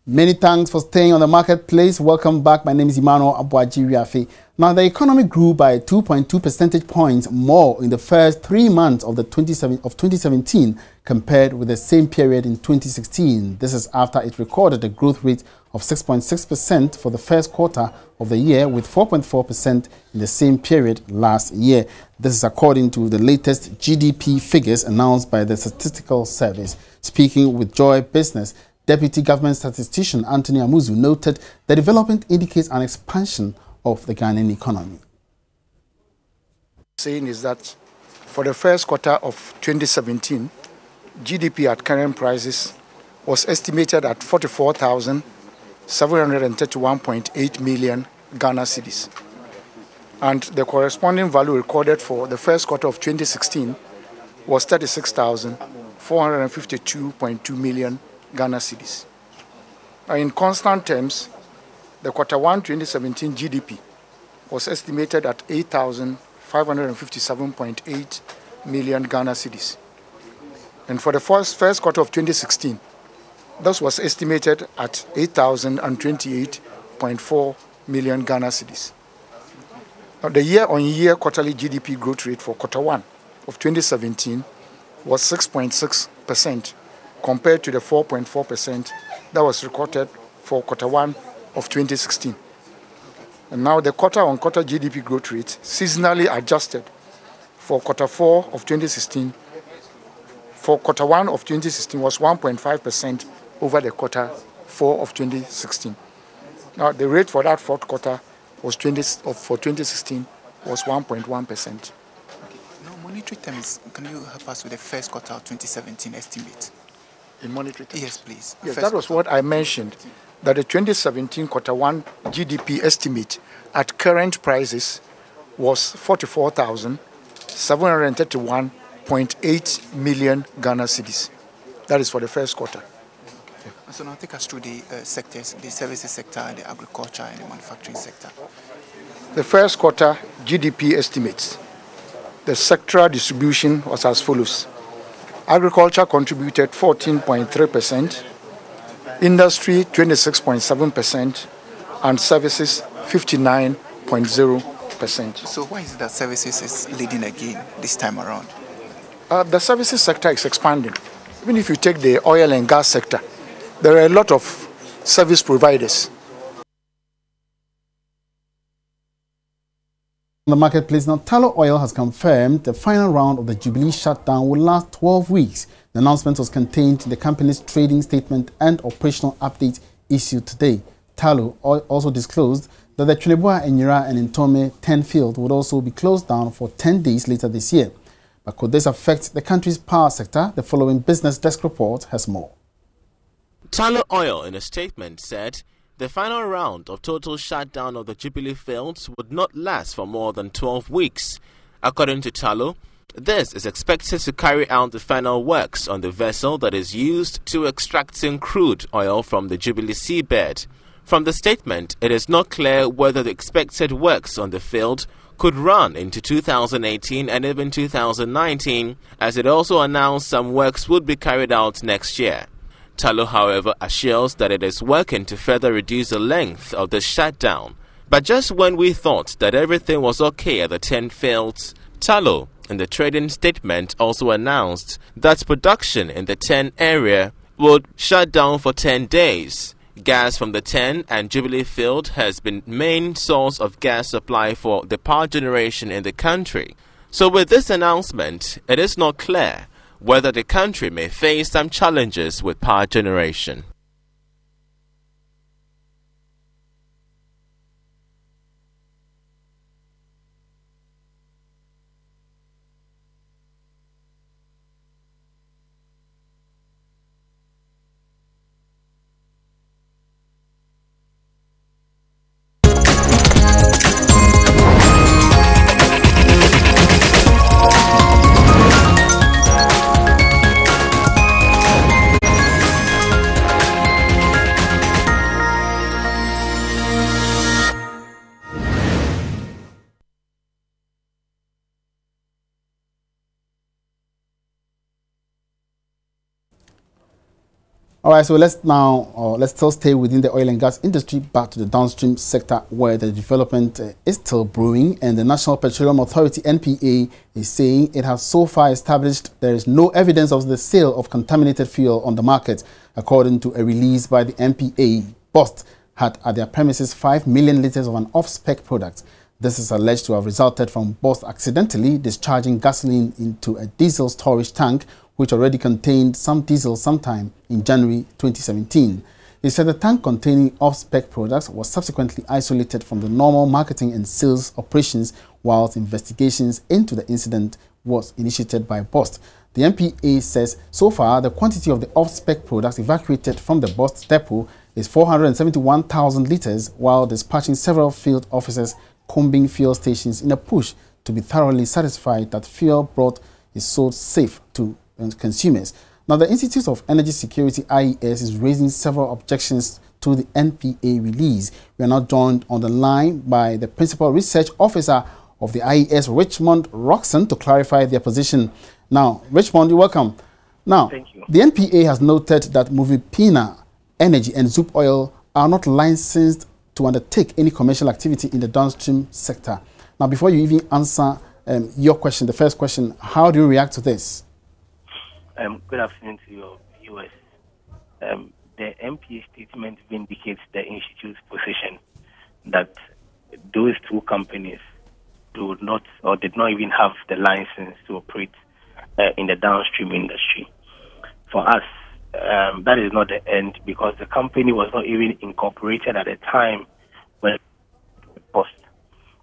Many thanks for staying on the marketplace. Welcome back. My name is Emmanuel Abuaji-Riafe. Now, the economy grew by 2.2 percentage points more in the first 3 months of 2017 compared with the same period in 2016. This is after it recorded a growth rate of 6.6% for the first quarter of the year, with 4.4% in the same period last year. This is according to the latest GDP figures announced by the Statistical Service. Speaking with Joy Business, Deputy Government Statistician Anthony Amuzu noted the development indicates an expansion of the Ghanaian economy. Saying is that for the first quarter of 2017, GDP at current prices was estimated at 44,731.8 million Ghana cedis. And the corresponding value recorded for the first quarter of 2016 was 36,452.2 million Ghana cedis. In constant terms, the quarter 1 2017 GDP was estimated at 8,557.8 million Ghana cedis. And for the first quarter of 2016, this was estimated at 8,028.4 million Ghana cedis. Now, the year-on-year quarterly GDP growth rate for quarter 1 of 2017 was 6.6%. compared to the 4.4% that was recorded for quarter 1 of 2016. And now the quarter-on-quarter GDP growth rate, seasonally adjusted for quarter 4 of 2016, for quarter 1 of 2016 was 1.5% over the quarter 4 of 2016. Now the rate for that fourth quarter was for 2016 was 1.1%. Now, monetary terms, can you help us with the first quarter of 2017 estimate? In monetary terms? Yes, please. Yes, that was what I mentioned, that the 2017 quarter 1 GDP estimate at current prices was 44,731.8 million Ghana cedis. That is for the first quarter. Okay. So now take us through the sectors, the services sector, the agriculture and the manufacturing sector. The first quarter GDP estimates, the sectoral distribution was as follows. Agriculture contributed 14.3%, industry 26.7%, and services 59.0%. So why is it that services is leading again this time around? The services sector is expanding. Even if you take the oil and gas sector, there are a lot of service providers. On the marketplace now, Tullow Oil has confirmed the final round of the Jubilee shutdown will last 12 weeks. The announcement was contained in the company's trading statement and operational update issued today. Tullow also disclosed that the Twineboa, Enyira and Ntome 10 field would also be closed down for 10 days later this year. But could this affect the country's power sector? The following business desk report has more. Tullow Oil, in a statement, said the final round of total shutdown of the Jubilee fields would not last for more than 12 weeks. According to Tullow, this is expected to carry out the final works on the vessel that is used to extracting crude oil from the Jubilee seabed. From the statement, it is not clear whether the expected works on the field could run into 2018 and even 2019, as it also announced some works would be carried out next year. Tullow, however, assures that it is working to further reduce the length of the shutdown. But just when we thought that everything was okay at the 10 fields, Tullow, in the trading statement, also announced that production in the 10 area would shut down for 10 days. Gas from the 10 and Jubilee field has been main source of gas supply for the power generation in the country. So with this announcement, it is not clear whether the country may face some challenges with power generation. All right, so let's still stay within the oil and gas industry, back to the downstream sector where the development is still brewing, and the National Petroleum Authority (NPA) is saying it has so far established there is no evidence of the sale of contaminated fuel on the market. According to a release by the NPA, BOST had at their premises 5 million litres of an off-spec product. This is alleged to have resulted from BOST accidentally discharging gasoline into a diesel storage tank, which already contained some diesel sometime in January 2017. He said the tank containing off-spec products was subsequently isolated from the normal marketing and sales operations, whilst investigations into the incident was initiated by BOST. The NPA says so far the quantity of the off-spec products evacuated from the BOST depot is 471,000 litres, while dispatching several field officers combing fuel stations in a push to be thoroughly satisfied that fuel brought is sold safe to consumers. Now, the Institute of Energy Security (IES) is raising several objections to the NPA release. We are now joined on the line by the Principal Research Officer of the IES, Richmond Roxon, to clarify their position. Now, Richmond, you're welcome. Now, thank you. The NPA has noted that Movipina Energy and Zoop Oil are not licensed to undertake any commercial activity in the downstream sector. Now, before you even answer your question, the first question, how do you react to this? Good afternoon to your viewers. The NPA statement vindicates the Institute's position that those two companies do not or did not even have the license to operate in the downstream industry. For us, that is not the end, because the company was not even incorporated at the time when it was.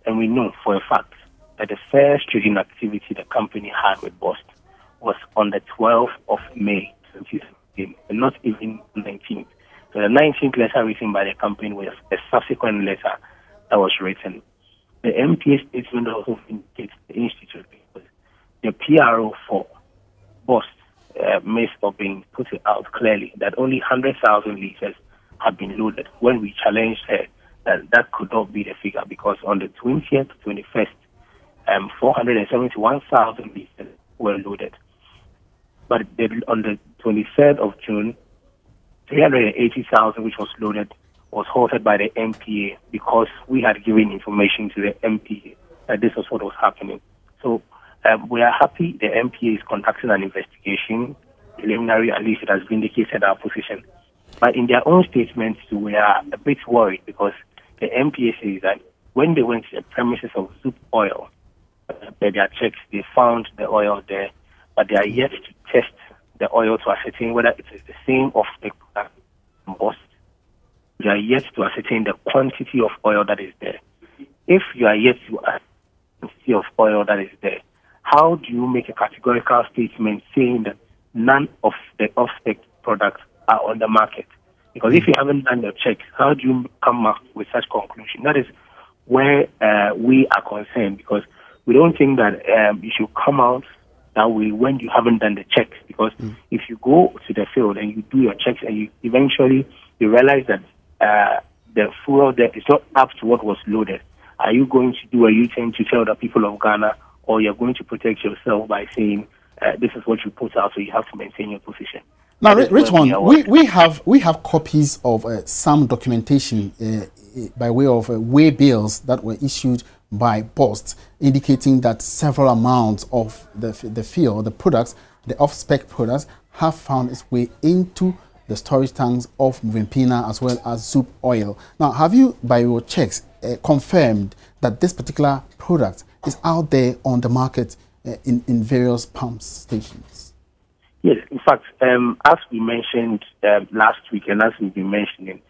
And we know for a fact that the first trading activity the company had with BOST was on the 12th of May 2016, and not even 19th. So the 19th letter written by the company was a subsequent letter that was written. The NPA statement also indicates the Institute, because the PRO for BOST missed or being put it out clearly that only 100,000 litres had been loaded, when we challenged her that could not be the figure, because on the 20th, 21st, 471,000 litres were loaded. But on the 23rd of June, 380,000, which was loaded, was halted by the NPA, because we had given information to the NPA that this was what was happening. So we are happy the NPA is conducting an investigation. Preliminary, at least it has vindicated our position. But in their own statements, we are a bit worried, because the NPA says that when they went to the premises of Zoop Oil, their checks, they found the oil there, but they are yet to test the oil to ascertain whether it is the same off-spec product BOST. They are yet to ascertain the quantity of oil that is there. If you are yet to ascertain the quantity of oil that is there, how do you make a categorical statement saying that none of the off-spec products are on the market? Because if you haven't done the checks, how do you come up with such conclusion? That is where we are concerned, because we don't think that you should come out that way when you haven't done the checks. Because if you go to the field and you do your checks and you eventually you realize that the fuel there is not up to what was loaded, are you going to do a U-turn to tell the people of Ghana, or you're going to protect yourself by saying this is what you put out, so you have to maintain your position? Now, Richmond, we have copies of some documentation by way of way bills that were issued by BOST, indicating that several amounts of the fuel, the products, the off-spec products, have found its way into the storage tanks of Movipina as well as Zoop Oil. Now, have you, by your checks, confirmed that this particular product is out there on the market in various pump stations? Yes, in fact, as we mentioned last week, and as we've been mentioning,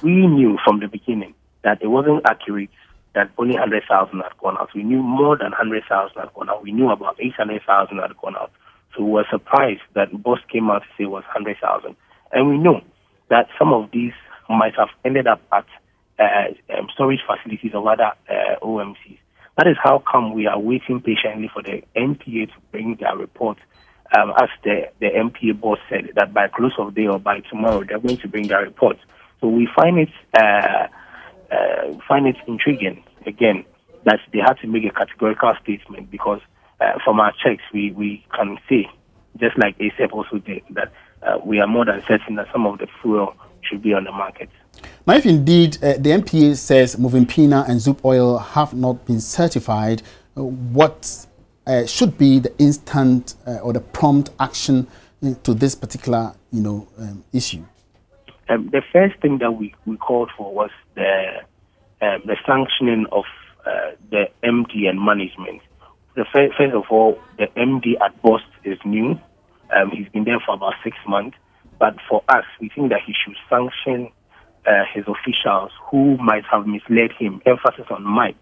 we knew from the beginning that it wasn't accurate that only 100,000 had gone out. We knew more than 100,000 had gone out. We knew about 800,000 had gone out. So we were surprised that BOST came out to say it was 100,000. And we know that some of these might have ended up at storage facilities of other OMCs. That is how come we are waiting patiently for the NPA to bring their report. As the NPA boss said, that by close of day or by tomorrow, they're going to bring their report. So we find it intriguing, again, that they had to make a categorical statement, because from our checks, we can see, just like ASEP also did, that we are more than certain that some of the fuel should be on the market. Now, if indeed the MPA says Movimpina and Zoop Oil have not been certified, what should be the instant or the prompt action to this particular, issue? The first thing that we called for was the sanctioning of the MD and management. First of all, the MD at Bost is new. He's been there for about 6 months. But for us, we think that he should sanction his officials who might have misled him. Emphasis on might.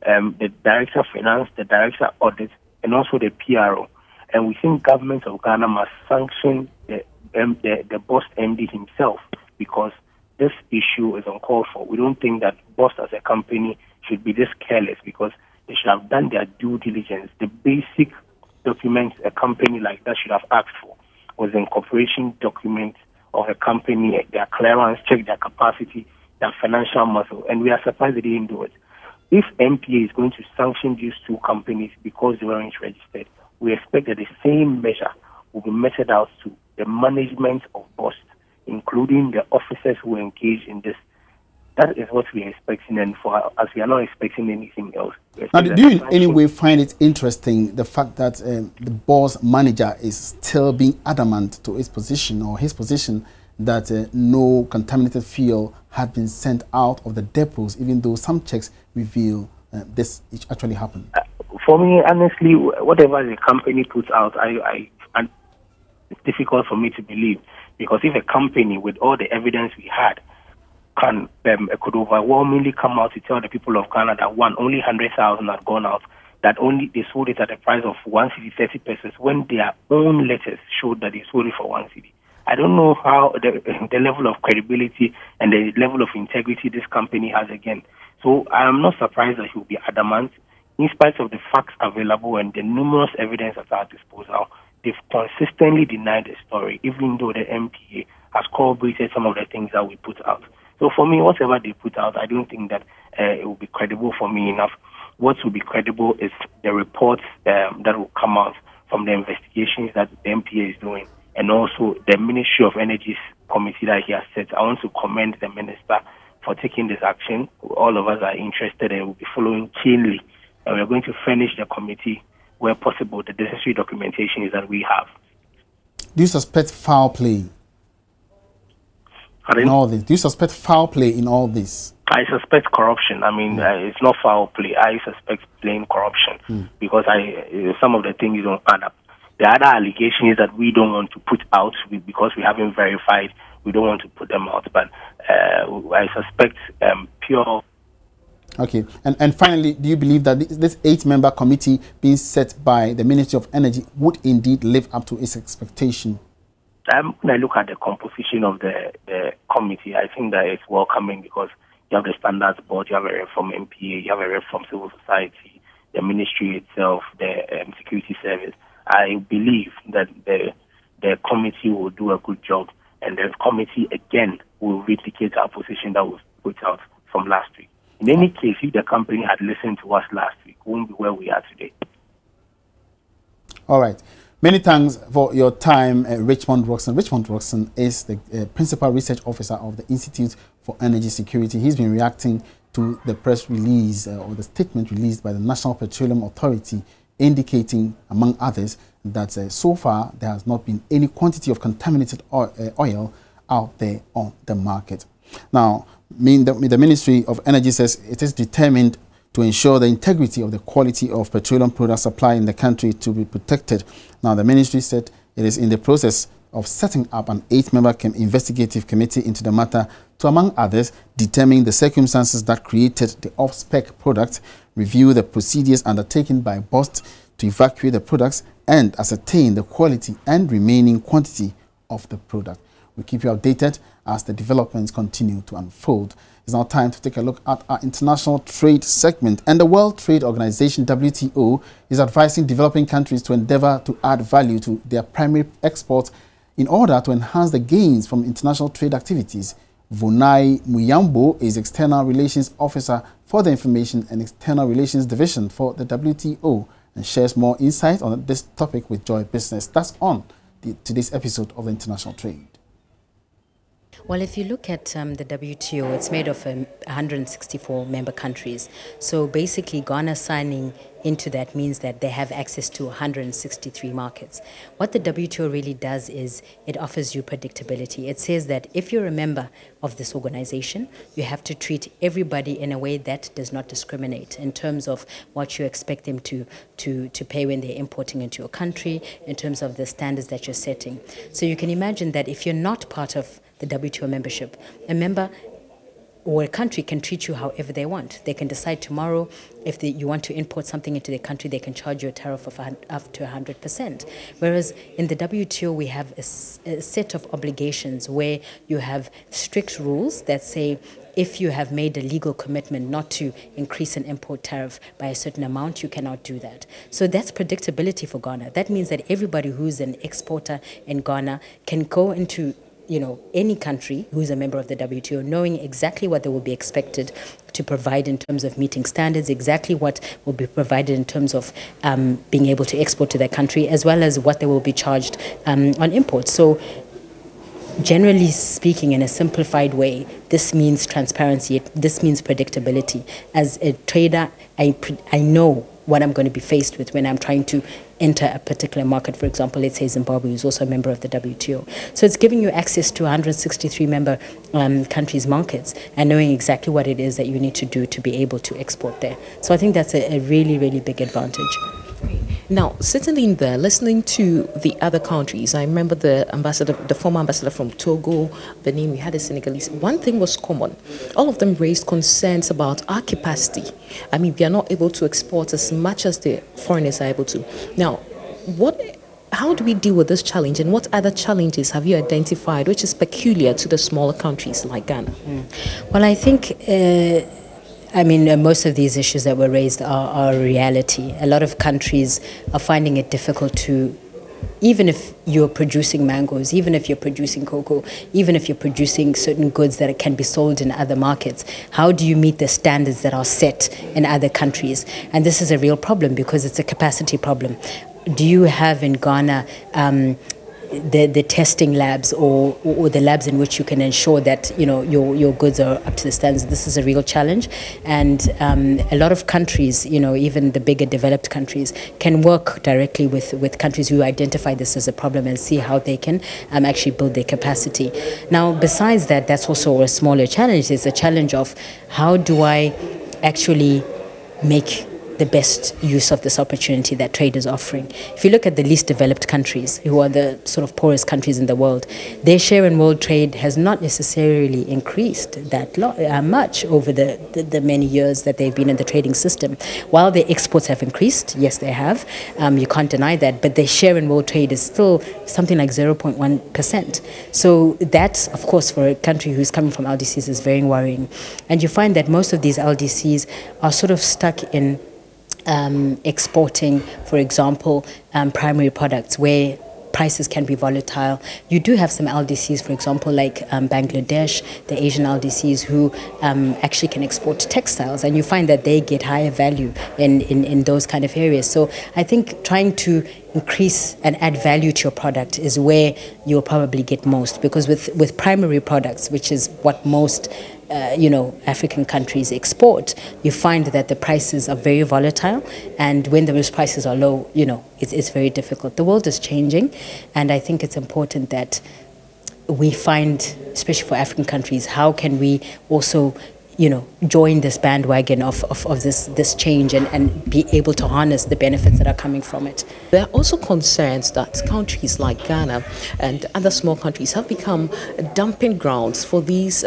The Director of Finance, the Director of Audit, and also the PRO. And we think government of Ghana must sanction the Bost MD himself, because this issue is uncalled for. We don't think that Bost as a company should be this careless, because they should have done their due diligence. The basic documents a company like that should have asked for was the incorporation document of a company, their clearance, check their capacity, their financial muscle, and we are surprised they didn't do it. If MPA is going to sanction these two companies because they weren't registered, we expect that the same measure will be meted out to the management of Bost, including the officers who engage in this. That is what we are expecting, and for us, we are not expecting anything else. Now, do you in any way find it interesting the fact that the Bost manager is still being adamant to his position that no contaminated fuel had been sent out of the depots, even though some checks reveal this actually happened? For me, honestly, whatever the company puts out, it's difficult for me to believe, because if a company with all the evidence we had could overwhelmingly come out to tell the people of Ghana that only 100,000 had gone out, that only they sold it at a price of 1 cedi 30 pesos, when their own letters showed that they sold it for 1 cedi. I don't know how the level of credibility and the level of integrity this company has again. So I am not surprised that he will be adamant. In spite of the facts available and the numerous evidence at our disposal, they've consistently denied the story, even though the MPA has corroborated some of the things that we put out. So for me, whatever they put out, I don't think that it will be credible for me enough. What will be credible is the reports that will come out from the investigations that the MPA is doing, and also the Ministry of Energy's committee that he has set. I want to commend the minister for taking this action. All of us are interested and will be following keenly. And we are going to furnish the committee, where possible, the necessary documentation is that we have. Do you suspect foul play in all this? Do you suspect foul play in all this? I suspect corruption. I mean, it's not foul play. I suspect plain corruption, because some of the things don't add up. The other allegation is that we don't want to put out because we haven't verified. We don't want to put them out, but I suspect pure. Okay, and finally, do you believe that this 8-member committee being set by the Ministry of Energy would indeed live up to its expectation? When I look at the composition of the committee, I think that it's welcoming, because you have the Standards Board, you have a rep from MPA, you have a rep from civil society, the ministry itself, the security service. I believe that the committee will do a good job, and the committee again will vindicate our position that was put out from last week. In any case, if the company had listened to us last week, we won't be where we are today. All right. Many thanks for your time, Richmond Roxon. Richmond Roxon is the Principal Research Officer of the Institute for Energy Security. He's been reacting to the press release or the statement released by the National Petroleum Authority, indicating, among others, that so far there has not been any quantity of contaminated oil out there on the market. Now, the Ministry of Energy says it is determined to ensure the integrity of the quality of petroleum product supply in the country to be protected. Now, the ministry said it is in the process of setting up an 8-member investigative committee into the matter to, among others, determine the circumstances that created the off-spec product, review the procedures undertaken by Bost to evacuate the products, and ascertain the quality and remaining quantity of the product. We'll keep you updated as the developments continue to unfold. It's now time to take a look at our international trade segment. And the World Trade Organization, WTO, is advising developing countries to endeavor to add value to their primary exports in order to enhance the gains from international trade activities. Vonai Muyambo is External Relations Officer for the Information and External Relations Division for the WTO, and shares more insight on this topic with Joy Business. That's on today's episode of International Trade. Well, if you look at the WTO, it's made of 164 member countries. So basically, Ghana signing into that means that they have access to 163 markets. What the WTO really does is it offers you predictability. It says that if you're a member of this organization, you have to treat everybody in a way that does not discriminate in terms of what you expect them to pay when they're importing into your country, in terms of the standards that you're setting. So you can imagine that if you're not part of the WTO membership, a member or a country can treat you however they want. They can decide tomorrow if you want to import something into their country, they can charge you a tariff of up to 100%. Whereas in the WTO, we have a set of obligations where you have strict rules that say if you have made a legal commitment not to increase an import tariff by a certain amount, you cannot do that. So that's predictability for Ghana. That means that everybody who's an exporter in Ghana can go into any country who's a member of the WTO, knowing exactly what they will be expected to provide in terms of meeting standards, exactly what will be provided in terms of being able to export to their country, as well as what they will be charged on imports. So generally speaking, in a simplified way, this means transparency, this means predictability. As a trader, I know what I'm going to be faced with when I'm trying to enter a particular market. For example, let's say Zimbabwe, who's also a member of the WTO. So it's giving you access to 163 member countries' markets and knowing exactly what it is that you need to do to be able to export there. So I think that's a really, really big advantage. Now, sitting in there, listening to the other countries, I remember the former ambassador from Togo, Benin, we had a Senegalese. One thing was common. All of them raised concerns about our capacity. I mean, we are not able to export as much as the foreigners are able to. Now, how do we deal with this challenge, and what other challenges have you identified which is peculiar to the smaller countries like Ghana? Well, I think most of these issues that were raised are a reality. A lot of countries are finding it difficult to, even if you're producing mangoes, even if you're producing cocoa, even if you're producing certain goods that can be sold in other markets, how do you meet the standards that are set in other countries? And this is a real problem because it's a capacity problem. Do you have in Ghana the testing labs or the labs in which you can ensure that your goods are up to the standards? This is a real challenge, and a lot of countries, even the bigger developed countries, can work directly with countries who identify this as a problem and see how they can actually build their capacity. Now, besides that, that's also a smaller challenge. It's a challenge of how do I actually make the best use of this opportunity that trade is offering. If you look at the least developed countries, who are the sort of poorest countries in the world, their share in world trade has not necessarily increased that much over the many years that they've been in the trading system. While their exports have increased, yes, they have, you can't deny that, but their share in world trade is still something like 0.1%. So that, of course, for a country who's coming from LDCs is very worrying. And you find that most of these LDCs are sort of stuck in exporting, for example, primary products where prices can be volatile. You do have some LDCs, for example, like Bangladesh, the Asian LDCs, who actually can export textiles, and you find that they get higher value in those kind of areas. So I think trying to increase and add value to your product is where you'll probably get most, because with primary products, which is what most African countries export, you find that the prices are very volatile, and when those prices are low, it's very difficult. The world is changing, and I think it's important that we find, especially for African countries, how can we also join this bandwagon of this change and be able to harness the benefits that are coming from it. There are also concerns that countries like Ghana and other small countries have become dumping grounds for these,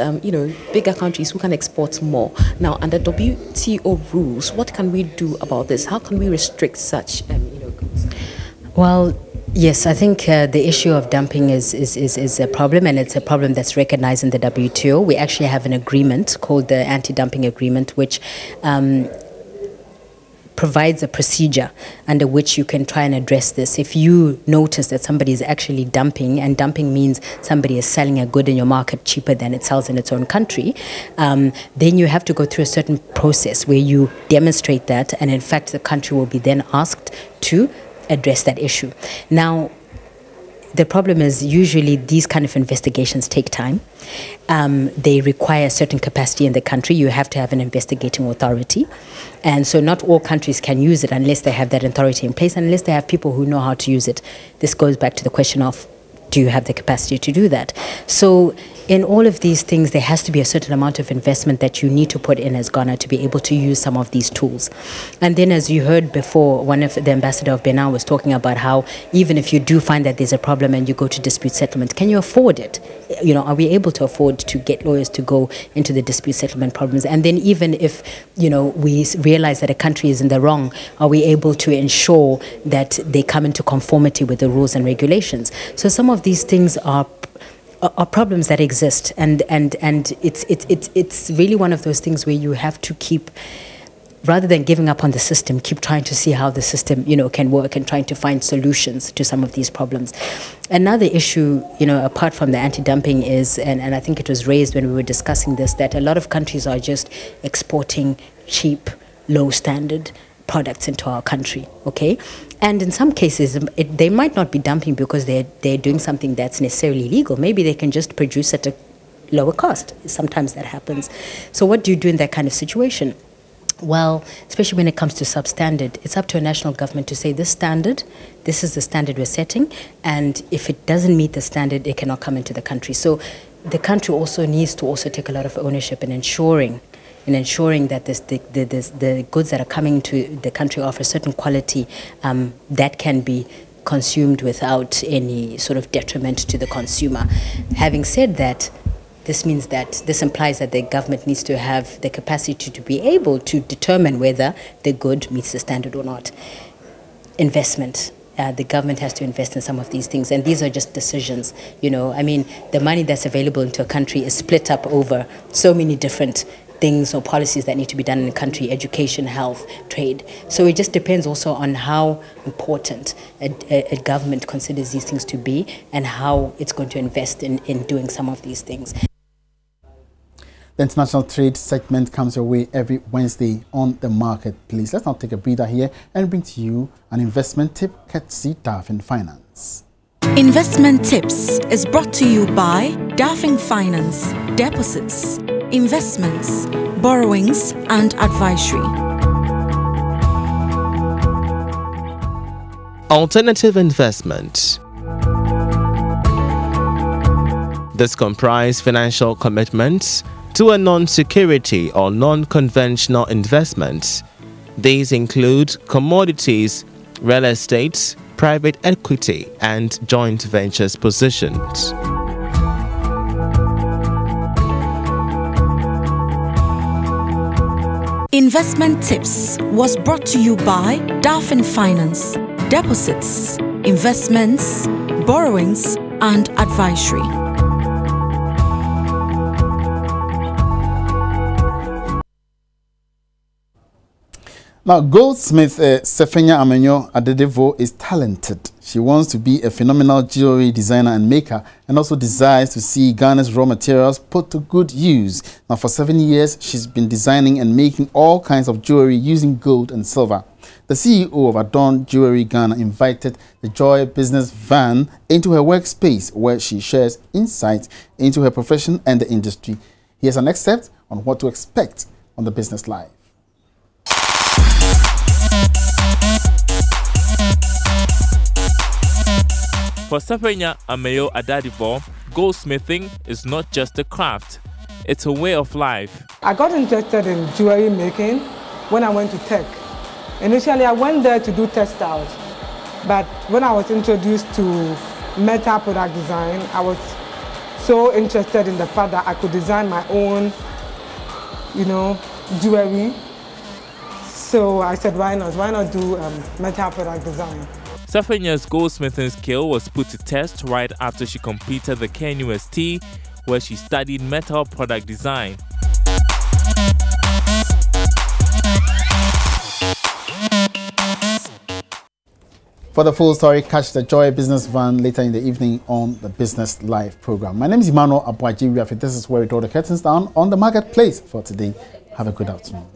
bigger countries who can export more. Now, under WTO rules, what can we do about this? How can we restrict such, goods? Well, yes, I think the issue of dumping is a problem, and it's a problem that's recognized in the WTO. We actually have an agreement called the Anti-Dumping Agreement, which provides a procedure under which you can try and address this. If you notice that somebody is actually dumping, and dumping means somebody is selling a good in your market cheaper than it sells in its own country, then you have to go through a certain process where you demonstrate that, and in fact the country will be then asked to address that issue. Now, the problem is usually these kind of investigations take time. They require a certain capacity in the country. You have to have an investigating authority. And so not all countries can use it unless they have that authority in place, unless they have people who know how to use it. This goes back to the question of, do you have the capacity to do that? So in all of these things, there has to be a certain amount of investment that you need to put in as Ghana to be able to use some of these tools. And then, as you heard before, one of the ambassador of Benin was talking about how even if you do find that there's a problem and you go to dispute settlement, can you afford it? You know, are we able to afford to get lawyers to go into the dispute settlement problems? And then even if, you know, we realize that a country is in the wrong, are we able to ensure that they come into conformity with the rules and regulations? So some of these things are problems that exist, and it's really one of those things where you have to keep, rather than giving up on the system, keep trying to see how the system, you know, can work and trying to find solutions to some of these problems. Another issue, you know, apart from the anti-dumping is, and I think it was raised when we were discussing this, that a lot of countries are just exporting cheap, low standard products into our country, okay? And in some cases, they might not be dumping because they're doing something that's necessarily illegal. Maybe they can just produce at a lower cost. Sometimes that happens. So what do you do in that kind of situation? Well, especially when it comes to substandard, it's up to a national government to say this is the standard we're setting, and if it doesn't meet the standard, it cannot come into the country. So the country also needs to also take a lot of ownership in ensuring that the goods that are coming to the country offer certain quality that can be consumed without any sort of detriment to the consumer. Having said that, this implies that the government needs to have the capacity to be able to determine whether the good meets the standard or not. Investment. The government has to invest in some of these things, and these are just decisions. You know, I mean, the money that's available into a country is split up over so many different things or policies that need to be done in the country: education, health, trade. So it just depends also on how important a government considers these things to be and how it's going to invest in doing some of these things. The international trade segment comes your way every Wednesday on the marketplace. Let's now take a breather here and bring to you an investment tip courtesy Daffin Finance. Investment Tips is brought to you by Daffin Finance, deposits, investments, borrowings and advisory. Alternative investment. This comprises financial commitments to a non-security or non-conventional investment. These include commodities, real estate, private equity, and joint ventures positions. Investment Tips was brought to you by Daffin Finance, deposits, investments, borrowings and advisory. Now, goldsmith Sefenya Amenyo Adedevo is talented. She wants to be a phenomenal jewelry designer and maker, and also desires to see Ghana's raw materials put to good use. Now, for 7 years, she's been designing and making all kinds of jewelry using gold and silver. The CEO of Adorn Jewelry Ghana invited the Joy Business Van into her workspace, where she shares insights into her profession and the industry. Here's an excerpt on what to expect on the business life. For Sefenya Amenyo Adedevo, goldsmithing is not just a craft, it's a way of life. I got interested in jewelry making when I went to Tech. Initially, I went there to do textiles, but when I was introduced to metal product design, I was so interested in the fact that I could design my own, jewelry. So I said, why not do metal product design? Sefenya's goldsmithing skill was put to test right after she completed the KNUST, where she studied metal product design. For the full story, catch the Joy Business Van later in the evening on the Business Live program. My name is Emmanuel Abuaji. This is where we draw the curtains down on the marketplace for today. Have a good afternoon.